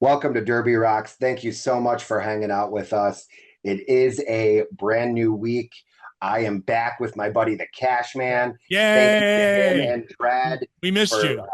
Welcome to Derby Rocks. Thank you so much for hanging out with us. It is a brand new week. I am back with my buddy, the Cash Man. Thank you to him Yay! and Brad We missed for. you.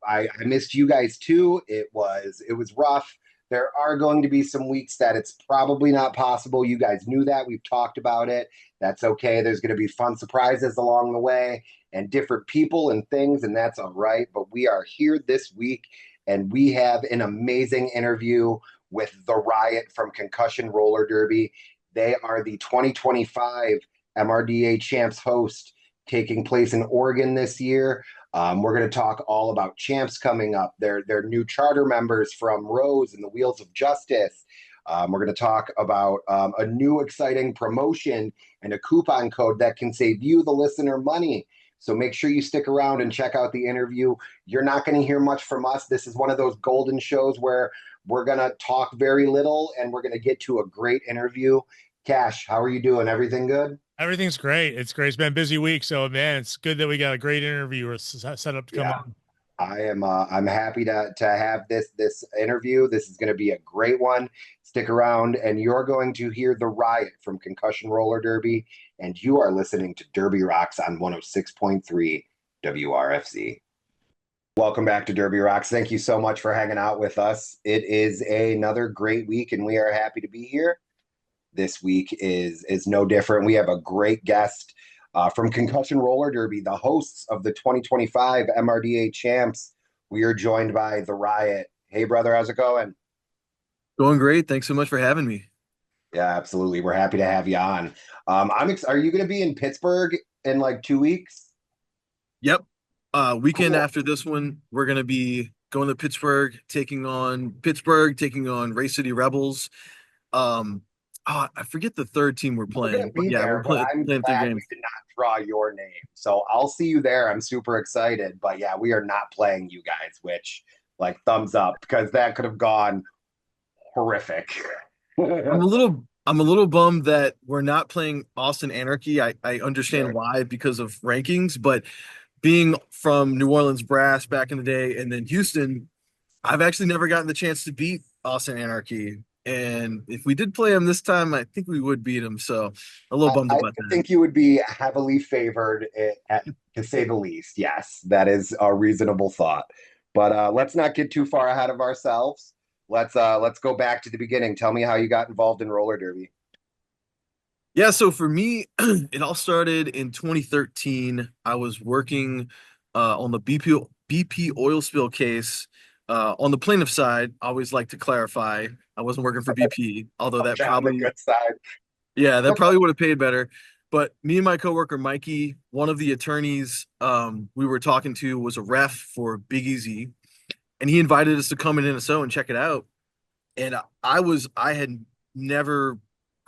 I missed you guys too. It was rough. There are going to be some weeks that it's probably not possible. You guys knew that. We've talked about it. That's okay. There's going to be fun surprises along the way and different people and things, and that's all right. But we are here this week and we have an amazing interview with the Riot from Concussion Roller Derby. They are the 2025 MRDA Champs host taking place in Oregon this year. We're going to talk all about champs coming up. They're new charter members from Rose and the Wheels of Justice. We're going to talk about a new exciting promotion and a coupon code that can save you, the listener, money. So make sure you stick around and check out the interview. You're not going to hear much from us. This is one of those golden shows where we're going to talk very little and we're going to get to a great interview. Cash, how are you doing? Everything good? Everything's great. It's great. It's been a busy week, so man, it's good that we got a great interviewer set up to come Yeah. on. I'm happy to have this interview. This is going to be a great one. Stick around and you're going to hear the Riot from Concussion Roller Derby and you are listening to Derby Rocks on 106.3 WRFZ. Welcome back to Derby Rocks. Thank you so much for hanging out with us. It is another great week and we are happy to be here. This week is no different. We have a great guest from Concussion Roller Derby, the hosts of the 2025 MRDA Champs. We are joined by the Riot. Hey, brother, how's it going? Going great. Thanks so much for having me. Yeah, absolutely. We're happy to have you on. Are you going to be in Pittsburgh in like 2 weeks? Yep. Weekend Cool. after this one, we're gonna be going to taking on Race City Rebels. Um, I forget the third team we're We're going to playing, but be yeah, we're there, but I'm playing three glad we games. did not draw your name. So I'll see you there. I'm super excited. But yeah, we are not playing you guys, which like thumbs up because that could have gone horrific. I'm a little bummed that we're not playing Austin Anarchy. I understand Sure. why because of rankings, but being from New Orleans Brass back in the day and then Houston, I've actually never gotten the chance to beat Austin Anarchy. And if we did play him this time, I think we would beat him. So a little bummed I about that. think you would be heavily favored, to say the least. Yes, that is a reasonable thought. But let's not get too far ahead of ourselves. Let's go back to the beginning. Tell me how you got involved in roller derby. Yeah, so for me, it all started in 2013. I was working on the BP oil spill case. On the plaintiff side, I always like to clarify I wasn't working for BP, although that Okay, on the probably, good side. yeah, that probably would have paid better. But me and my coworker Mikey, one of the attorneys we were talking to was a ref for Big Easy, and he invited us to come in NSO and check it out. And I had never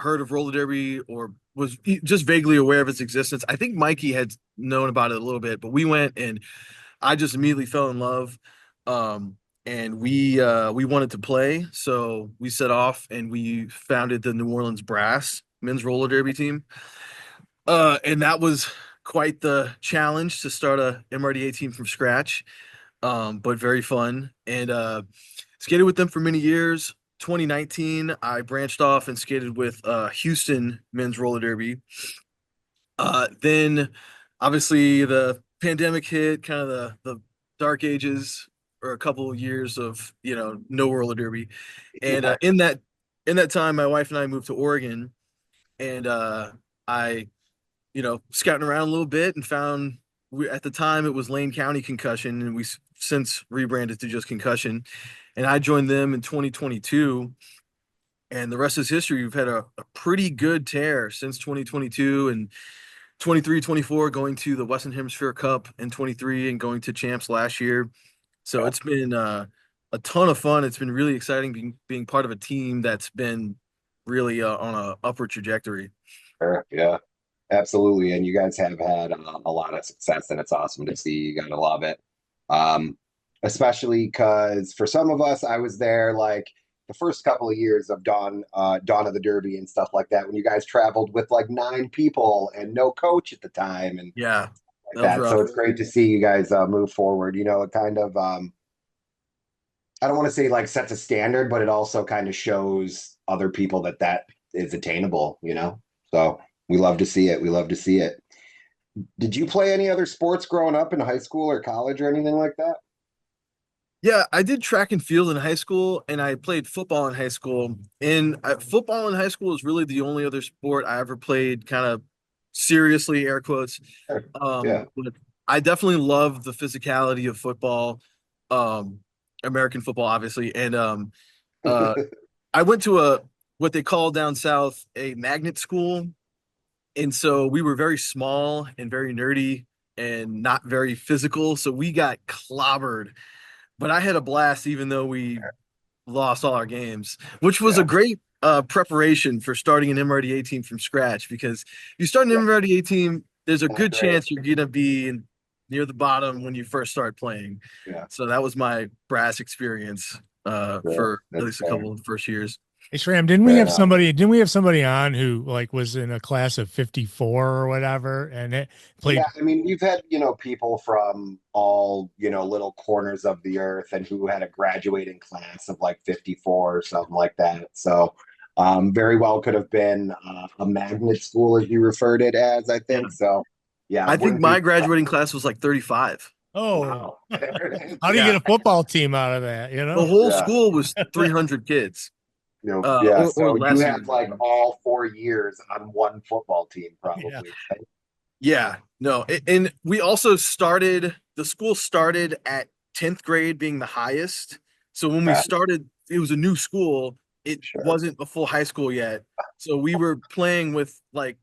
heard of roller derby or was just vaguely aware of its existence. I think Mikey had known about it a little bit, but we went and I just immediately fell in love. And we wanted to play, so we set off and we founded the New Orleans Brass men's roller derby team. And that was quite the challenge to start a MRDA team from scratch, but very fun. And skated with them for many years. 2019, I branched off and skated with Houston men's roller derby. Then, obviously, the pandemic hit, kind of the dark ages, or a couple of years of no roller derby. And Yeah. in that time, my wife and I moved to Oregon, and I scouting around a little bit and found at the time it was Lane County Concussion, and we since rebranded to just Concussion. And I joined them in 2022, and the rest is history. We've had a pretty good tear since 2022 and 23, 24, going to the Western Hemisphere Cup in 23 and going to champs last year. So it's been a ton of fun. It's been really exciting being part of a team that's been really on a upward trajectory. Sure. Yeah, absolutely. And you guys have had a lot of success, and it's awesome to see. You gotta love it. Um, Especially because for some of us, I was there like the first couple of years of Dawn of the Derby and stuff like that, when you guys traveled with like 9 people and no coach at the time and Yeah, like that was that. So rough. it's great to see you guys move forward. You know, it kind of I don't want to say like sets a standard, but it also kind of shows other people that that is attainable, you know? So we love to see it. We love to see it. Did you play any other sports growing up in high school or college or anything like that? Yeah, I did track and field in high school, and I played football in high school. And football in high school is really the only other sport I ever played, kind of seriously, air quotes. Sure. Yeah. But I definitely love the physicality of football, um, American football, obviously. And uh, I went to a what they call down south a magnet school, and so we were very small and very nerdy and not very physical. So we got clobbered, but I had a blast even though we lost all our games, which was a Yeah. great preparation for starting an MRDA team from scratch. Because you start an Yeah. MRDA team, there's a good Great. chance you're gonna be near the bottom when you first start playing. Yeah. So that was my brass experience Yeah. for at That's least a fair. couple of the first years. Hey, Shram, didn't we Fair have enough. somebody? Didn't we have somebody on who like was in a class of 54 or whatever, and it Yeah, played? I mean, you've had, people from all, little corners of the earth and who had a graduating class of like 54 or something like that. So, very well could have been a magnet school, as you referred it as, I Yeah, think. So, yeah, I think wouldn't be my graduating class was like 35. Oh, wow. There it is. how do you get Yeah, a football team out of that? the You whole Yeah. school was 300 kids, Yeah. or So you less had even. like all 4 years on one football team, Yeah. probably. Right? Yeah, no, and we also started, the school started at 10th grade being the highest. So when we Yeah, started, it was a new school. It sure. wasn't a full high school yet. So we were playing with like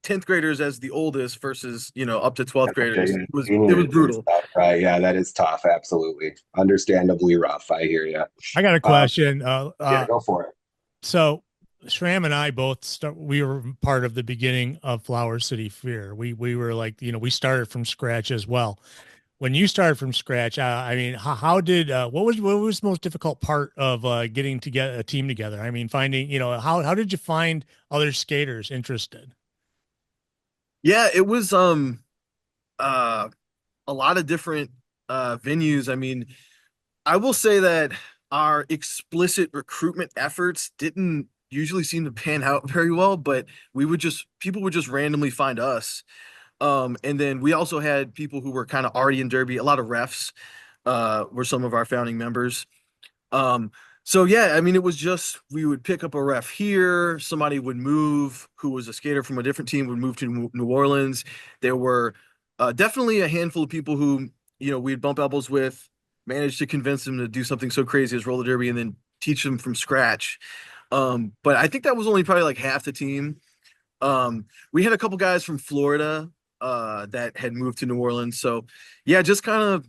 10th graders as the oldest versus, up to 12th graders. Okay, It was seniors and brutal. stuff, right? Yeah, that is tough. Absolutely. Understandably rough. I hear you. I got a Um, question. yeah, go for it. So Shram and I both we were part of the beginning of Flower City Fear. We were like, we started from scratch as well. When you started from scratch, I mean, how did what was the most difficult part of getting to get a team together? I mean, finding, how did you find other skaters interested? Yeah, it was uh a lot of different venues. I mean, I will say that our explicit recruitment efforts didn't usually seem to pan out very well, but people would just randomly find us. And then we also had people who were kind of already in Derby. A lot of refs were some of our founding members. Um, so yeah, I mean, it was just we would pick up a ref here, somebody would move who was a skater from a different team would move to New Orleans. There were definitely a handful of people who, we'd bump elbows with, managed to convince them to do something so crazy as roller derby and then teach them from scratch. But I think that was only probably like half the team. We had a couple guys from Florida that had moved to New Orleans. So yeah, just kind of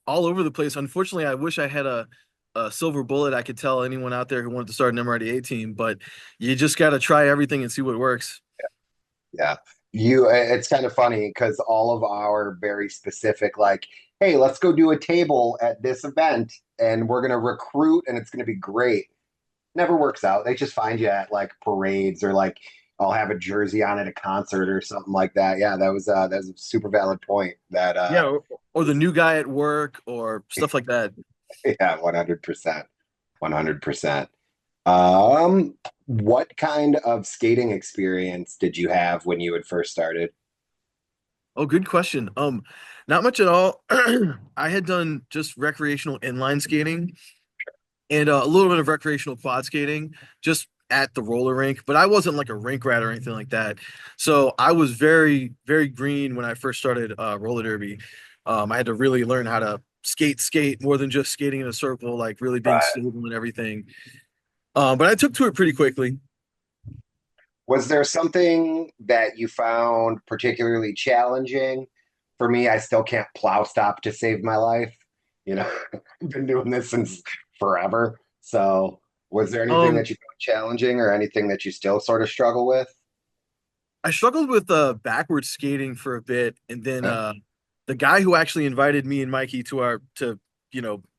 all over the place. Unfortunately, I wish I had a silver bullet I could tell anyone out there who wanted to start an MRDA team, but you just got to try everything and see what works. Yeah. It's kind of funny because all of our very specific, like, hey, let's go do a table at this event and we're going to recruit and it's going to be great. Never works out. They just find you at like parades or like I'll have a jersey on at a concert or something like that. Yeah, that was a super valid point. That Yeah, or the new guy at work or stuff like that. yeah, 100%. 100%. Um, what kind of skating experience did you have when you had first started? Oh, good question. Not much at all. I had done just recreational inline skating and a little bit of recreational quad skating just at the roller rink, but I wasn't like a rink rat or anything like that. So I was very, very green when I first started roller derby. I had to really learn how to skate more than just skating in a circle, like really being Right. stable and everything. But I took to it pretty quickly. Was there something that you found particularly challenging? For me, I still can't plow stop to save my life. I've been doing this since forever. So, was there anything Um, that you found challenging or anything that you still sort of struggle with? I struggled with backwards skating for a bit, and then Yeah. the guy who actually invited me and Mikey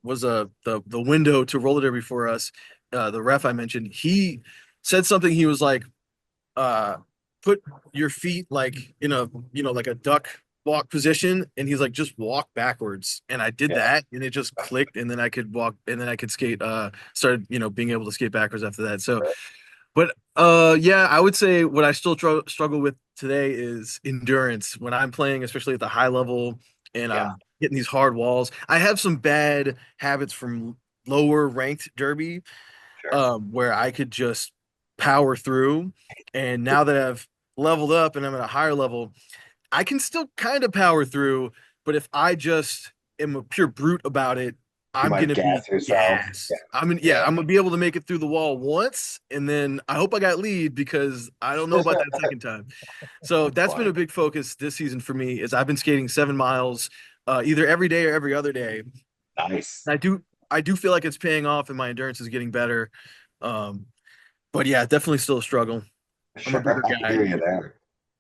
was the window to roller derby for us, the ref I mentioned. He said something. He was like, uh, "Put your feet like in a like a duck walk position, and he's like, just walk backwards. And I did Yeah. that, and it just clicked, and then I could walk, and then I could skate, started, being able to skate backwards after that. So, but yeah, I would say what I still struggle with today is endurance when I'm playing, especially at the high level and Yeah. I'm hitting these hard walls. I have some bad habits from lower ranked derby, Sure. where I could just power through. And now that I've leveled up and I'm at a higher level, I can still kind of power through, but if I just am a pure brute about it, You I'm might gonna be gas yourself. Yeah. gassed. Yeah. I'm gonna be able to make it through the wall once, and then I hope I got lead because I don't know about that second time. So that's been Funny. a big focus this season for me. Is I've been skating 7 miles, either every day or every other day. Nice. I do feel like it's paying off, and my endurance is getting better. Um, but yeah, definitely still a struggle. I'm a Sure. bigger I guy. hear you there.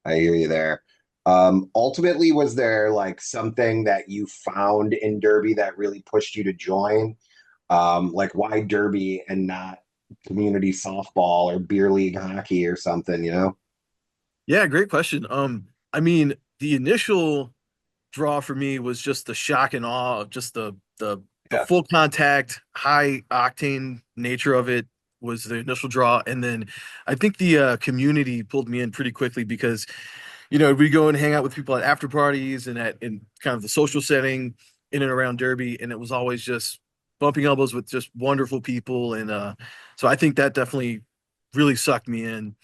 I hear you there. Ultimately, was there like something that you found in Derby that really pushed you to join? Like why Derby and not community softball or beer league hockey or something, you know? Yeah, great question. I mean, the initial draw for me was just the shock and awe of just the Yeah. full contact, high octane nature of it was the initial draw, and then I think the community pulled me in pretty quickly because we go and hang out with people at after parties and at in kind of the social setting in and around Derby, and it was always just bumping elbows with just wonderful people, and so I think that definitely really sucked me in.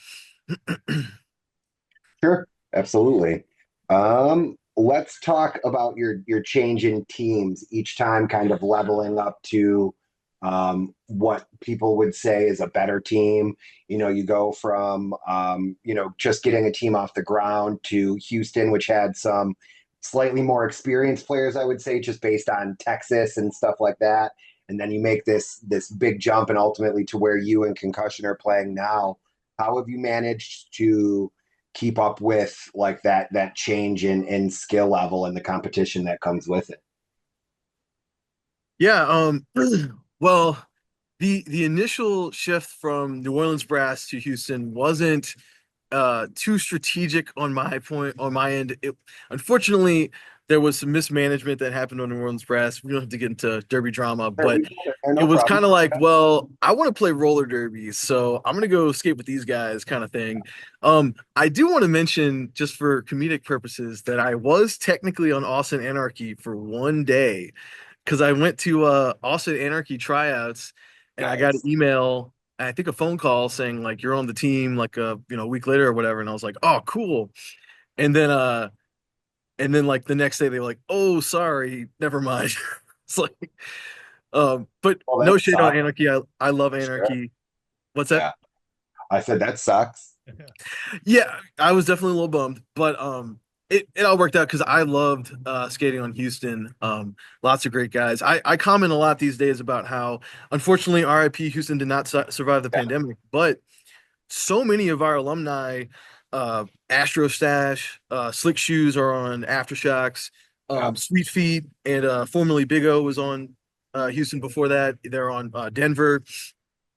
Sure, absolutely. Let's talk about your change in teams each time, kind of leveling up to what people would say is a better team. You go from just getting a team off the ground to Houston, which had some slightly more experienced players, I would say, just based on Texas and stuff like that. And then you make this big jump and ultimately to where you and Concussion are playing now. How have you managed to keep up with like that change in skill level and the competition that comes with it? Yeah, well, the initial shift from New Orleans brass to Houston wasn't too strategic on my end. Unfortunately, there was some mismanagement that happened on New Orleans brass. We don't have to get into derby drama, Sure, but it no was problem. kind of like, well, I want to play roller derby, so I'm gonna go skate with these guys, kind of thing. I do want to mention, just for comedic purposes, that I was technically on Austin Anarchy for one day because I went to Austin Anarchy tryouts and I got an Nice. email, I think a phone call saying like you're on the team like a week later or whatever, and I was like, oh, cool. And then like the next day they were like, oh, sorry, never mind. It's like but Well, no that shade on sucks. Anarchy. I love Sure. Anarchy. What's that? Yeah. I said that sucks. Yeah, I was definitely a little bummed, but it all worked out because I loved skating on Houston. Lots of great guys. I comment a lot these days about how unfortunately RIP Houston did not survive the Yeah. pandemic, but so many of our alumni, Astro Stash, Slick Shoes are on Aftershocks, Yeah. Sweet Feet, and formerly Big O was on Houston before that. They're on Denver.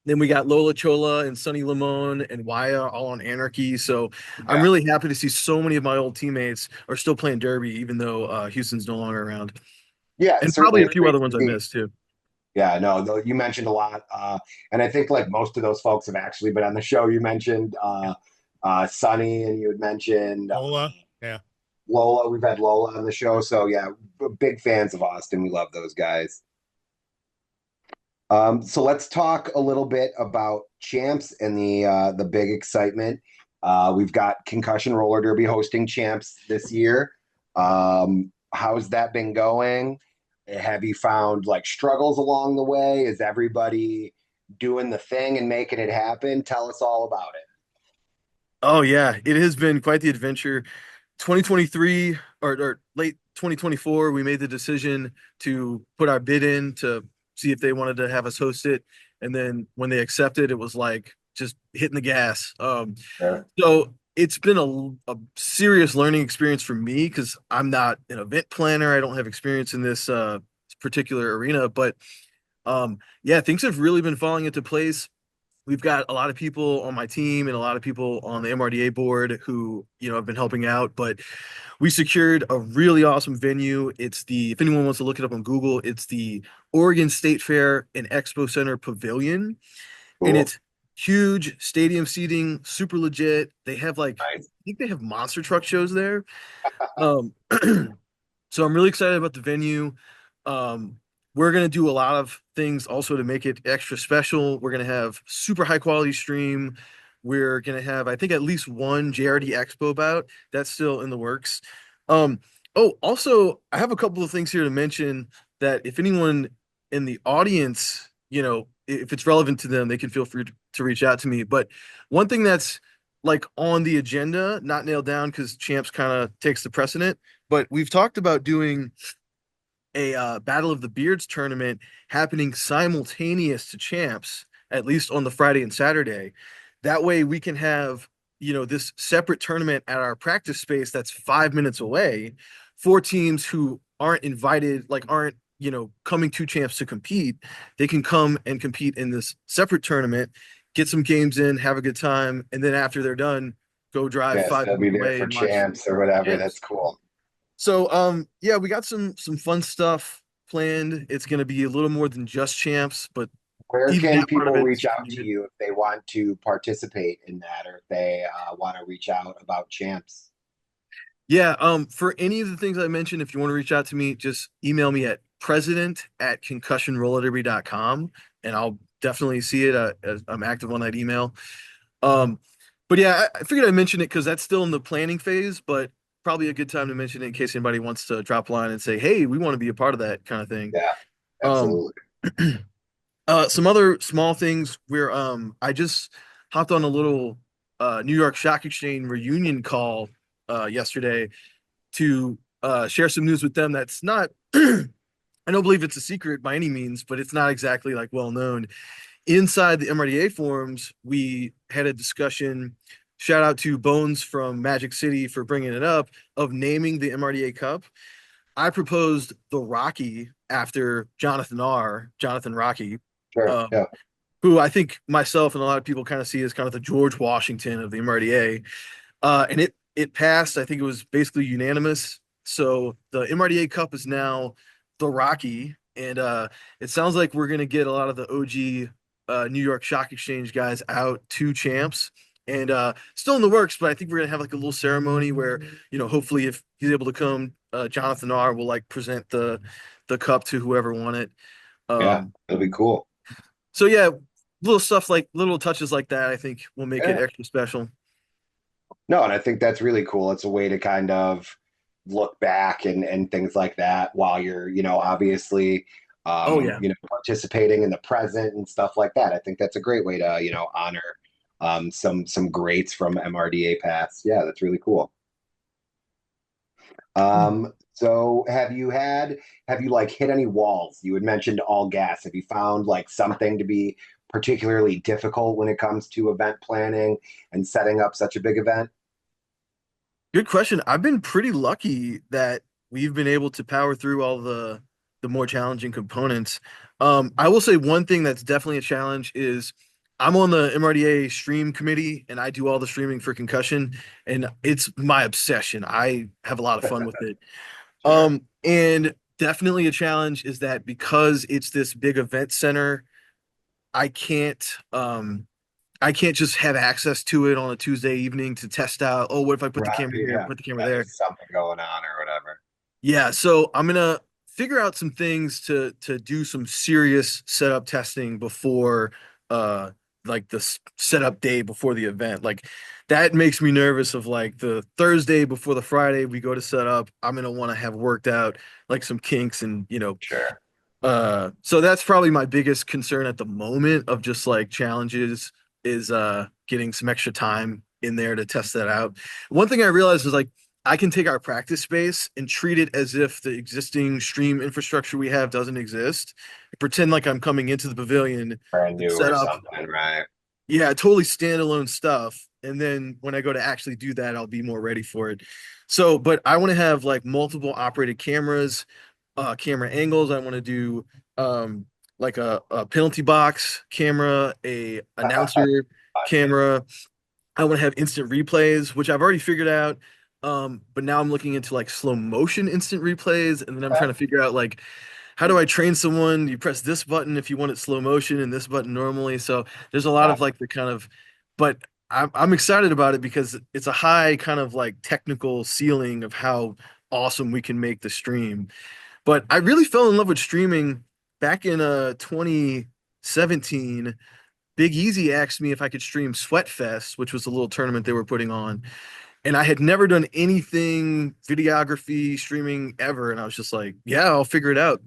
Then we got Lola Chola and Sonny Limon and Waya all on Anarchy. So I'm Yeah. really happy to see so many of my old teammates are still playing Derby, even though Houston's no longer around. Yeah, And probably certainly a it's few great other to ones I see. missed too. Yeah, no, you mentioned a lot, and I think like most of those folks have actually been on the show. You mentioned Yeah. Sonny, and you had mentioned Lola. Yeah. Lola. We've had Lola on the show, so yeah, big fans of Austin. We love those guys. So let's talk a little bit about champs and the big excitement. We've got Concussion Roller Derby hosting champs this year. How's that been going? Have you found like struggles along the way? Is everybody doing the thing and making it happen? Tell us all about it. Oh yeah, it has been quite the adventure. 2023 or late 2024, we made the decision to put our bid in to see if they wanted to have us host it. And then when they accepted, it was like just hitting the gas. Sure. So it's been a serious learning experience for me because I'm not an event planner. I don't have experience in this particular arena, but yeah, things have really been falling into place. we've got a lot of people on my team and a lot of people on the MRDA board who, have been helping out, but we secured a really awesome venue. If anyone wants to look it up on Google, it's the Oregon State Fair and Expo Center Pavilion, and Cool. it's huge stadium seating, super legit. They have Nice. I think they have monster truck shows there. Um, so I'm really excited about the venue. Um, we're gonna do a lot of things also to make it extra special. We're gonna have super high quality stream. We're gonna have, I think, at least one JRD Expo bout. That's still in the works. Um, oh, also, I have a couple of things here to mention that if anyone in the audience, if it's relevant to them, they can feel free to reach out to me. But one thing that's like on the agenda, not nailed down because champs kind of takes the precedent, but we've talked about doing a Battle of the Beards tournament happening simultaneous to champs, at least on the Friday and Saturday. That way we can have, this separate tournament at our practice space that's 5 minutes away for teams who aren't invited, like aren't, coming to champs to compete. They can come and compete in this separate tournament, get some games in, have a good time, and then after they're done, go drive Yes, five they'll be minutes there away for and watch champs or whatever. That's champs. cool. So yeah, we got some fun stuff planned. It's gonna be a little more than just champs, but Where even can that part of people it reach is out pretty to good. you if they want to participate in that or if they want to reach out about champs? Yeah, for any of the things I mentioned, if you want to reach out to me, just email me at president@concussionrollerderby.com and I'll definitely see it. I'm active on that email. Um, but yeah, I figured I'd mention it because that's still in the planning phase, but probably a good time to mention it in case anybody wants to drop a line and say, hey, we want to be a part of that kind of thing. Yeah, Um, absolutely. some other small things where I just hopped on a little New York Stock Exchange reunion call yesterday to share some news with them that's not I don't believe it's a secret by any means, but it's not exactly like well known. Inside the MRDA forums, we had a discussion. Shout out to Bones from Magic City for bringing it up of naming the MRDA Cup. I proposed the Rocky after Jonathan Rocky, Sure. um, Yeah. who I think myself and a lot of people kind of see as kind of the George Washington of the MRDA. And it passed. I think it was basically unanimous. So the MRDA Cup is now the Rocky, and it sounds like we're gonna get a lot of the OG New York Stock Exchange guys out to champs. And still in the works, but I think we're gonna have like a little ceremony where, hopefully if he's able to come, Jonathan R will like present the cup to whoever won it. Yeah. Um, It'll be cool. so yeah, little stuff like little touches like that, I think will make it Yeah. extra special. No, and I think that's really cool. It's a way to kind of look back and things like that while you're, obviously, Oh yeah. participating in the present and stuff like that. I think that's a great way to, honor some greats from MRDA past. Yeah, that's really cool. So have you like hit any walls? You had mentioned all gas. Have you found like something to be particularly difficult when it comes to event planning and setting up such a big event? Good question. I've been pretty lucky that we've been able to power through all the more challenging components. I will say one thing that's definitely a challenge is I'm on the MRDA stream committee and I do all the streaming for concussion and it's my obsession. I have a lot of fun with it. Sure. And definitely a challenge is that because it's this big event center, I can't I can't just have access to it on a Tuesday evening to test out, oh, what if I put the Right. camera here, Yeah. put the camera Yeah, there? there's something going on or whatever. Yeah, so I'm gonna figure out some things to do some serious setup testing before uh like the setup day before the event. Like that makes me nervous of like the Thursday before the Friday we go to set up. I'm gonna want to have worked out like some kinks and Sure. so that's probably my biggest concern at the moment of just like challenges is getting some extra time in there to test that out. One thing I realized is like I can take our practice space and treat it as if the existing stream infrastructure we have doesn't exist. Pretend like I'm coming into the pavilion Brand and new set or up, something, right? yeah, totally standalone stuff. And then when I go to actually do that, I'll be more ready for it. So, but I want to have like multiple operated cameras, camera angles. I want to do um like a penalty box camera, a announcer camera. I want to have instant replays, which I've already figured out. But now I'm looking into like slow motion instant replays, and then I'm trying to figure out like how do I train someone? You press this button if you want it slow motion and this button normally. So there's a lot of like the kind of, but I'm excited about it because it's a high kind of like technical ceiling of how awesome we can make the stream. But I really fell in love with streaming back in 2017. Big Easy asked me if I could stream Sweatfest, which was a little tournament they were putting on. And I had never done anything videography streaming ever. And I was just like, yeah, I'll figure it out.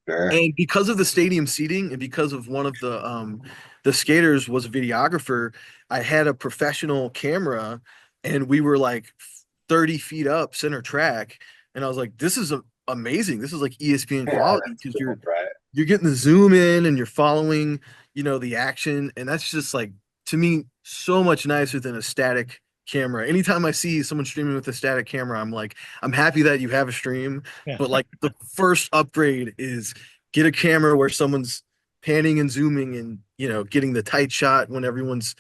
Sure. And because of the stadium seating and because of one of the skaters was a videographer, I had a professional camera and we were like 30 feet up center track. And I was like, this is amazing. This is like ESPN Yeah, quality that's because cool, right? you're getting the zoom in and you're following, the action. And that's just like to me so much nicer than a static camera. Anytime I see someone streaming with a static camera, I'm like, I'm happy that you have a stream, Yeah. but like the first upgrade is get a camera where someone's panning and zooming and getting the tight shot when everyone's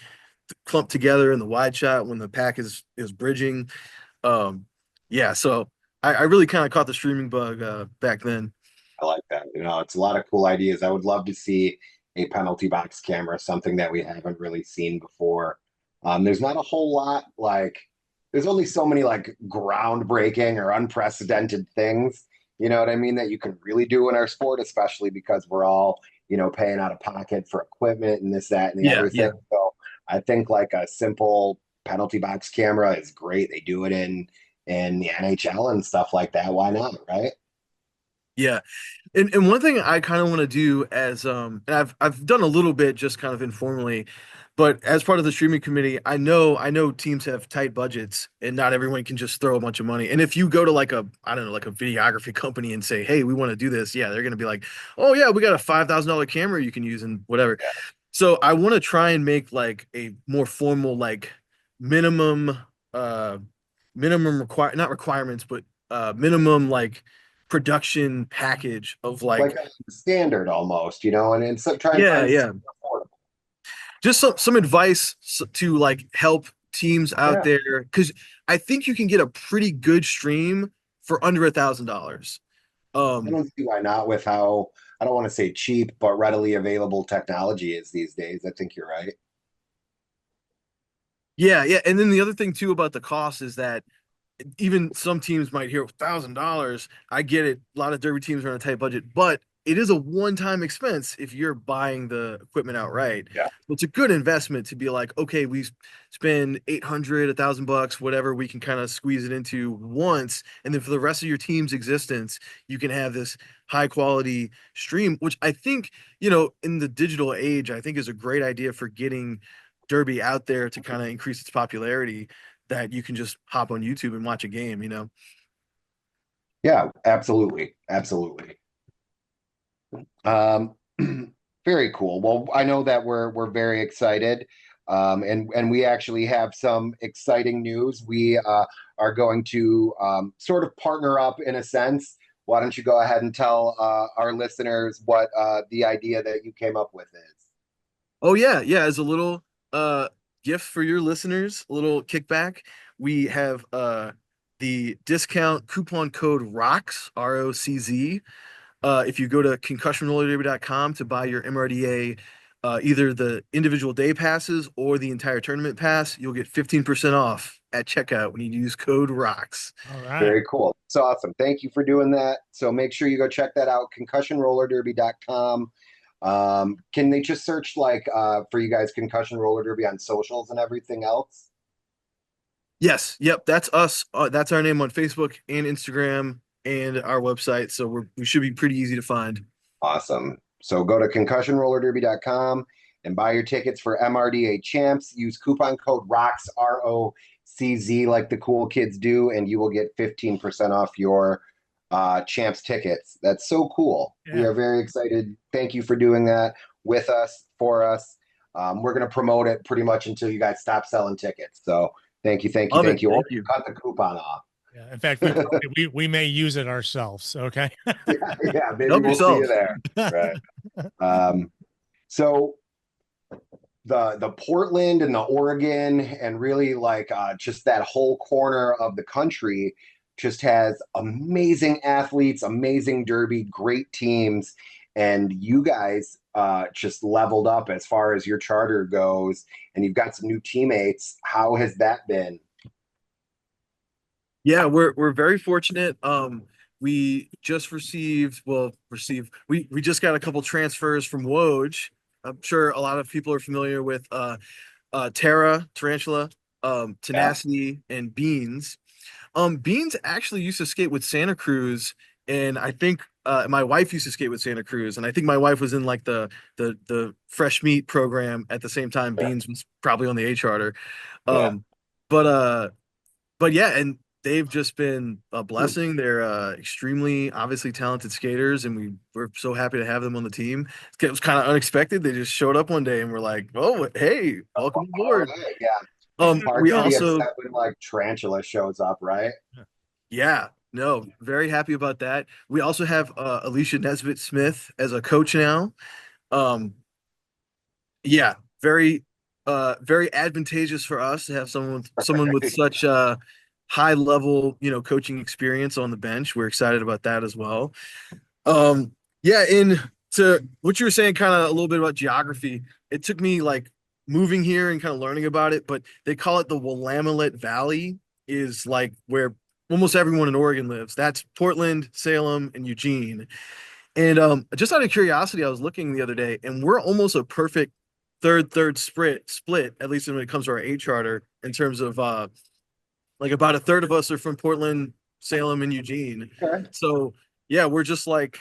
clumped together and the wide shot when the pack is bridging. Yeah, so I really kind of caught the streaming bug back then. I like that. It's a lot of cool ideas. I would love to see a penalty box camera, something that we haven't really seen before. There's not a whole lot like there's only so many like groundbreaking or unprecedented things, you know what I mean, that you can really do in our sport, especially because we're all, paying out of pocket for equipment and this, that, and the Yeah, other yeah. thing. So I think like a simple penalty box camera is great. They do it in the NHL and stuff like that. Why not, right? Yeah. And one thing I kind of want to do as and I've done a little bit just kind of informally, but as part of the streaming committee, I know teams have tight budgets and not everyone can just throw a bunch of money. And if you go to like a I don't know, like a videography company and say, "Hey, we want to do this." Yeah, they're going to be like, "Oh yeah, we got a $5,000 camera you can use and whatever." So I want to try and make like a more formal like minimum uh minimum require not requirements, but minimum like production package of Like like a standard almost, and so try and yeah, find yeah, something affordable. just some advice to like help teams out Yeah. there because I think you can get a pretty good stream for under $1,000. I Um, don't see why not with how, I don't want to say cheap, but readily available technology is these days. I think you're right. yeah, yeah, and then the other thing too about the cost is that even some teams might hear $1,000. I get it. A lot of derby teams are on a tight budget, but it is a one-time expense if you're buying the equipment outright. Yeah. It's a good investment to be like, okay, we spend 800, $1,000, whatever we can kind of squeeze it into once, and then for the rest of your team's existence, you can have this high quality stream, which I think, in the digital age, I think is a great idea for getting derby out there to kind of increase its popularity that you can just hop on YouTube and watch a game. Yeah, absolutely. Absolutely. Um, very cool. Well, I know that we're very excited. And we actually have some exciting news. We are going to sort of partner up in a sense. Why don't you go ahead and tell our listeners what the idea that you came up with is? Oh yeah, yeah. As a little gift for your listeners, a little kickback, we have the discount coupon code ROCZ, ROCZ. If you go to concussionrollerderby.com to buy your MRDA, either the individual day passes or the entire tournament pass, you'll get 15% off at checkout when you use code ROCZ. All right. Very cool. It's awesome. Thank you for doing that. So make sure you go check that out, concussionrollerderby.com. Can they just search like for you guys concussion roller derby on socials and everything else? Yes, yep, that's us. That's our name on Facebook and Instagram and our website. So we should be pretty easy to find. Awesome. So go to concussionrollerderby.com and buy your tickets for MRDA champs. Use coupon code ROCZ, ROCZ, like the cool kids do, and you will get 15% off your champs tickets. That's so cool. We Yeah. are very excited. Thank you for doing that with us, for us. We're going to promote it pretty much until you guys stop selling tickets. So thank you, thank you, Love it. thank you. Or Thank you. cut the coupon off. Yeah. In fact, we may use it ourselves. Okay. Yeah, maybe Help we'll see you yourselves. there. Right. Um, so the Portland and the Oregon and really like just that whole corner of the country just has amazing athletes, amazing derby, great teams, and you guys just leveled up as far as your charter goes, and you've got some new teammates. How has that been? Yeah, we're very fortunate. We just we just got a couple transfers from Woj. I'm sure a lot of people are familiar with Tarantula, Yeah. Tenacity, and Beans. Beans actually used to skate with Santa Cruz, and I think my wife used to skate with Santa Cruz, and I think my wife was in like the fresh meat program at the same time. Yeah. Beans was probably on the A charter. Yeah. Um, but uh, but yeah, and they've just been a blessing. They're extremely obviously talented skaters, and we're so happy to have them on the team. It was kind of unexpected. They just showed up one day, and we're like, "Oh, hey, welcome All aboard." right. Yeah. Hard We to be also, upset when like Tarantula shows up, right? yeah, no, very happy about that. We also have Alicia Nesbitt Smith as a coach now. Um, yeah, very advantageous for us to have someone with such high level, coaching experience on the bench. We're excited about that as well. Um, yeah, in to what you were saying, kind of a little bit about geography. It took me like moving here and kind of learning about it, but they call it the Willamette Valley, is like where almost everyone in Oregon lives. That's Portland, Salem, and Eugene. And just out of curiosity, I was looking the other day, and we're almost a perfect third split, at least when it comes to our A charter, in terms of like about a third of us are from Portland, Salem, and Eugene. Okay. So yeah, we're just like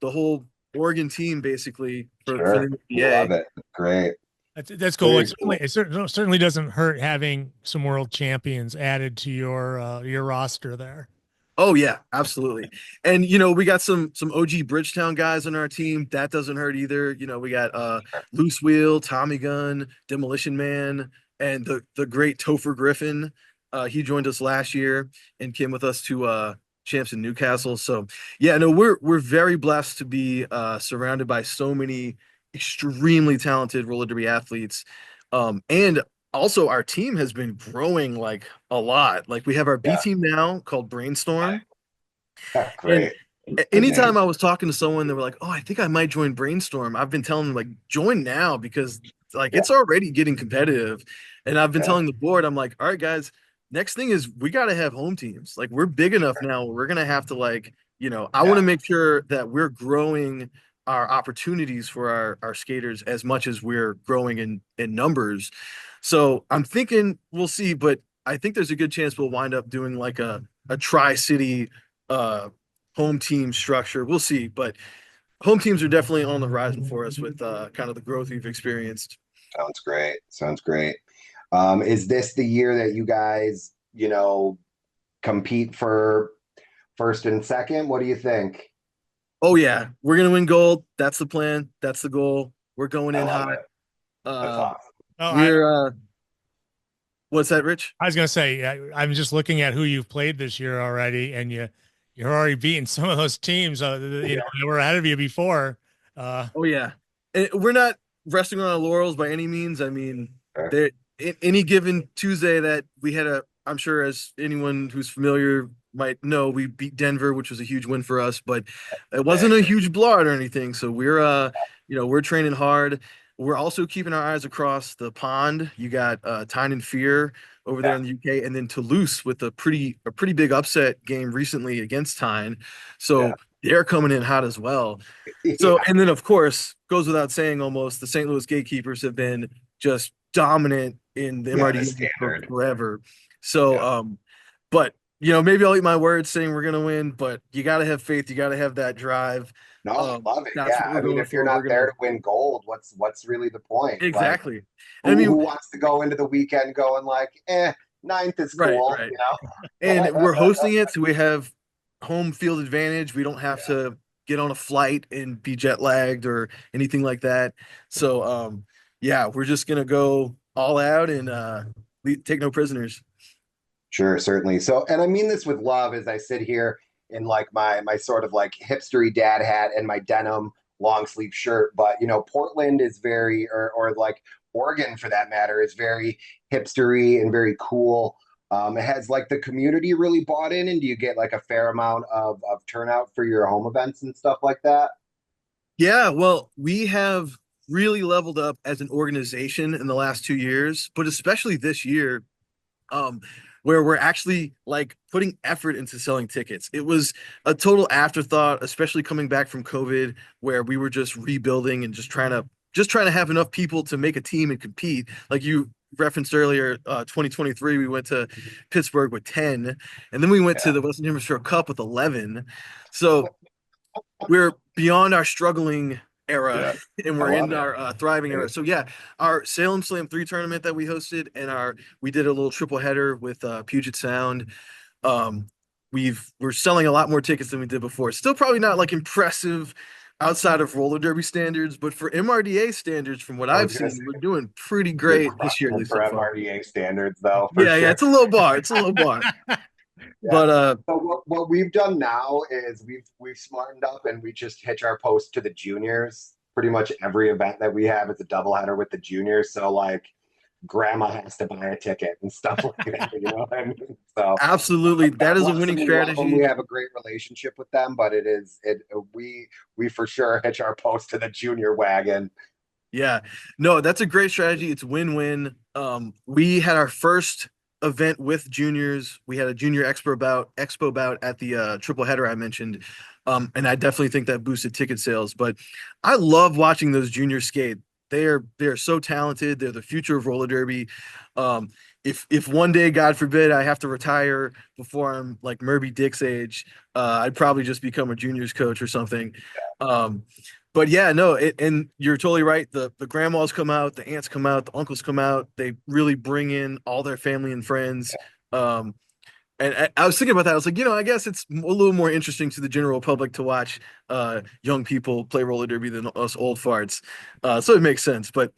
the whole Oregon team basically for the Sure. NBA. Love it. Great. That's cool. Very cool. It certainly doesn't hurt having some world champions added to your roster there. Oh yeah, absolutely. And we got some OG Bridgetown guys on our team. That doesn't hurt either. We got Loose Wheel, Tommy Gun, Demolition Man, and the great Topher Griffin. He joined us last year and came with us to champs in Newcastle. So yeah, no, we're very blessed to be surrounded by so many extremely talented roller derby athletes. And also our team has been growing like a lot. Like we have our B Yeah. team now called Brainstorm. And Great. Good name. anytime I was talking to someone, they were like, "Oh, I think I might join Brainstorm." I've been telling them like, "Join now," because like Yeah. it's already getting competitive. And I've been Yeah. telling the board, I'm like, "All right, guys, next thing is we got to have home teams. Like we're big enough now. We're gonna have to like, I want Yeah. to make sure that we're growing our opportunities for our skaters as much as we're growing in numbers. So I'm thinking we'll see, but I think there's a good chance we'll wind up doing like a tri-city uh home team structure. We'll see, but home teams are definitely on the horizon for us with kind of the growth we've experienced. Sounds great. Sounds great. Is this the year that you guys, compete for first and second? What do you think? Oh yeah, we're gonna win gold. That's the plan. That's the goal. We're going I in love hot. it. That's Uh, awesome. Oh, we're what's that, Rich? I was gonna say I'm just looking at who you've played this year already, and you're already beating some of those teams. That were ahead of you before. Oh yeah, and we're not resting on our laurels by any means. I mean, Sure. there any given Tuesday that we had I'm sure as anyone who's familiar might know, we beat Denver, which was a huge win for us, but it wasn't a huge blowout or anything. So we're we're training hard. We're also keeping our eyes across the pond. You got Tyne and Fear over there Yeah. in the UK, and then Toulouse with a pretty big upset game recently against Tyne. Yeah. So they're coming in hot as well. So, Yeah. and then of course, goes without saying almost, the St. Louis Gatekeepers have been just dominant in the Yeah. The MRD for standard. forever. So, Yeah. but maybe I'll eat my words saying we're gonna win, but you gotta have faith, you gotta have that drive. No, I love it. That's what Yeah. we're I mean, going if you're for. not We're there gonna to win gold, what's really the point? Like, exactly. And I who mean, wants to go into the weekend going like, ninth is right, cool, right. And we're hosting it, so we have home field advantage. We don't have Yeah. to get on a flight and be jet lagged or anything like that. So yeah, we're just gonna go all out and take no prisoners. Sure, certainly. So, and I mean this with love as I sit here in like my sort of like hipstery dad hat and my denim long sleeve shirt. But Portland is very, or like Oregon for that matter, is very hipstery and very cool. It has like the community really bought in, and do you get like a fair amount of turnout for your home events and stuff like that? Yeah, well, we have really leveled up as an organization in the last 2 years, but especially this year, um, where we're actually like putting effort into selling tickets. It was a total afterthought, especially coming back from COVID, where we were just rebuilding and just trying to have enough people to make a team and compete. Like you referenced earlier, 2023, we went to Pittsburgh with 10, and then we went to Yeah. the Western Hemisphere Cup with 11. So we're beyond our struggling era Yeah. and I we're love in it. our thriving era. So yeah, our Salem Slam 3 tournament that we hosted and our we did a little triple header with Puget Sound. Um we're selling a lot more tickets than we did before. Still probably not like impressive outside of roller derby standards, but for MRDA standards from what I I've was gonna say seen, we're doing pretty you're great this year at crushing it least for so far. MRDA standards, though, for Yeah, sure. it's a low bar. It's a low bar. Yeah. But So what we've done now is we've smartened up and we just hitch our post to the juniors. Pretty much every event that we have is a doubleheader with the juniors. So like grandma has to buy a ticket and stuff like that. You know what I mean? So absolutely, that God is a bless winning them. We love them. We strategy. have a great relationship with them, but we for sure hitch our post to the junior wagon. Yeah, no, that's a great strategy. It's win-win. We had our first event with juniors. We had a junior expo bout at the triple header I mentioned. And I definitely think that boosted ticket sales. But I love watching those juniors skate. They are so talented. They're the future of roller derby. Um, if one day, God forbid, I have to retire before I'm like Murby Dick's age, I'd probably just become a juniors coach or something. Um, but yeah, no, and you're totally right. The grandmas come out, the aunts come out, the uncles come out. They really bring in all their family and friends. Um, and I was thinking about that. I was like, I guess it's a little more interesting to the general public to watch young people play roller derby than us old farts. So it makes sense. But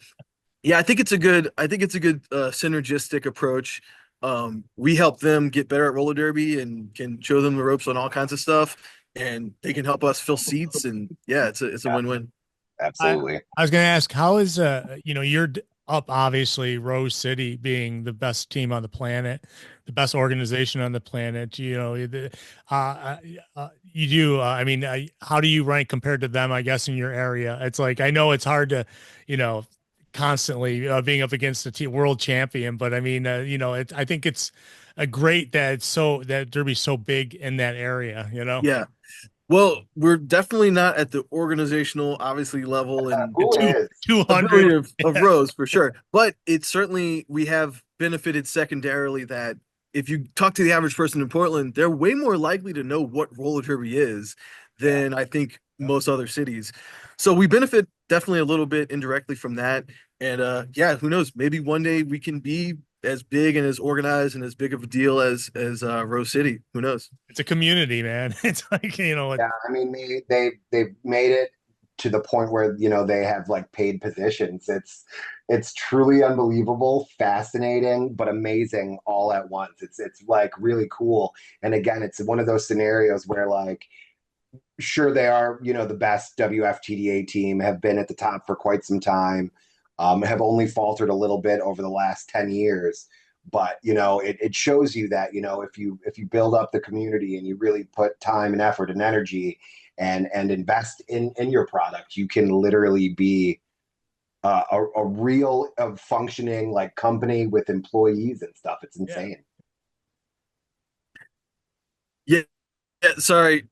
yeah, I think it's a good synergistic approach. We help them get better at roller derby and can show them the ropes on all kinds of stuff, and they can help us fill seats. And yeah, it's a Yeah, win-win. I, absolutely. I was going to ask, how is you're up obviously Rose City being the best team on the planet, the best organization on the planet. You do. I mean, how do you rank compared to them? I guess in your area, it's like I know it's hard to, you know, constantly being up against the world champion, but I mean, I think it's a great that that Derby's so big in that area. Yeah. Well, we're definitely not at the organizational, obviously, level and Who Two is? 200. ability of Rose for sure. But it's certainly we have benefited secondarily that if you talk to the average person in Portland, they're way more likely to know what roller derby is Yeah. than I think most other cities. So we benefit definitely a little bit indirectly from that. And yeah, who knows? Maybe one day we can be as big and as organized and as big of a deal as Rose City. Who knows? It's a community, man. It's like, Yeah, I mean they've made it to the point where they have like paid positions. It's truly unbelievable, fascinating, but amazing all at once. It's like really cool. And again, it's one of those scenarios where like sure they are the best WFTDA team, have been at the top for quite some time, have only faltered a little bit over the last 10 years. But it shows you that if you build up the community and you really put time and effort and energy and invest in your product, you can literally be a real functioning like company with employees and stuff. It's yeah. insane. Yeah, yeah, sorry.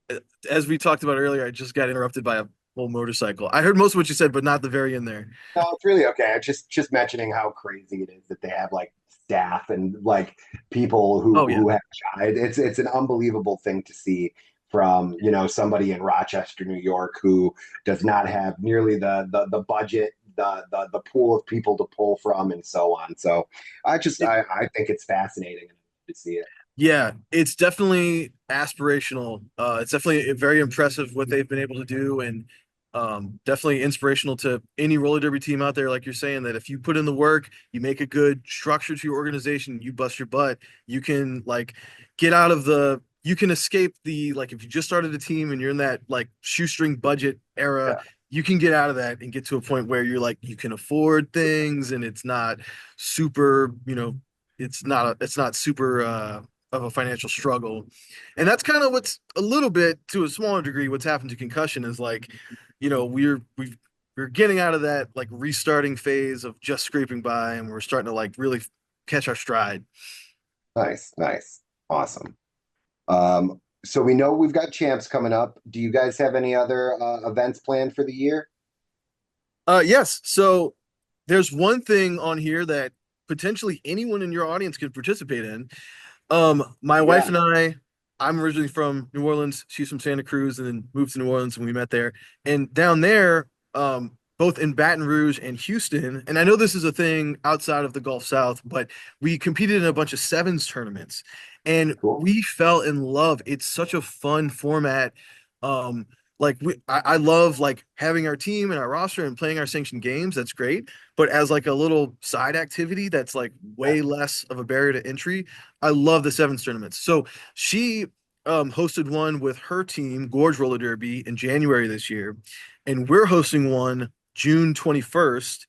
As we talked about earlier, I just got interrupted by a whole motorcycle. I heard most of what you said, but not the very end there. No, it's really okay. I'm just mentioning how crazy it is that they have like staff and like people who Oh yeah. who have it's an unbelievable thing to see from somebody in Rochester, New York, who does not have nearly the budget, the pool of people to pull from, and so on. So It, I think it's fascinating to see it. yeah, it's definitely aspirational. It's definitely very impressive what they've been able to do. And Definitely inspirational to any roller derby team out there. Like you're saying, that if you put in the work, you make a good structure to your organization, you bust your butt, you can like get out of you can escape like if you just started a team and you're in that like shoestring budget era, Yeah. you can get out of that and get to a point where you're like you can afford things and it's not super, it's not super of a financial struggle. And that's kind of what's a little bit to a smaller degree what's happened to concussion is like, we're getting out of that like restarting phase of just scraping by and we're starting to like really catch our stride. Nice, nice, awesome. So we know we've got champs coming up. Do you guys have any other events planned for the year? Yes. So there's one thing on here that potentially anyone in your audience could participate in. My wife Yeah, and I'm originally from New Orleans. She's from Santa Cruz and then moved to New Orleans and we met there. And down there, both in Baton Rouge and Houston, and I know this is a thing outside of the Gulf South, but we competed in a bunch of sevens tournaments and cool. we fell in love. It's such a fun format. Um, I love like having our team and our roster and playing our sanctioned games. That's great. But as like a little side activity that's like Yeah. way less of a barrier to entry, I love the sevens tournaments. So she hosted one with her team, Gorge Roller Derby, in January this year, and we're hosting one June 21st.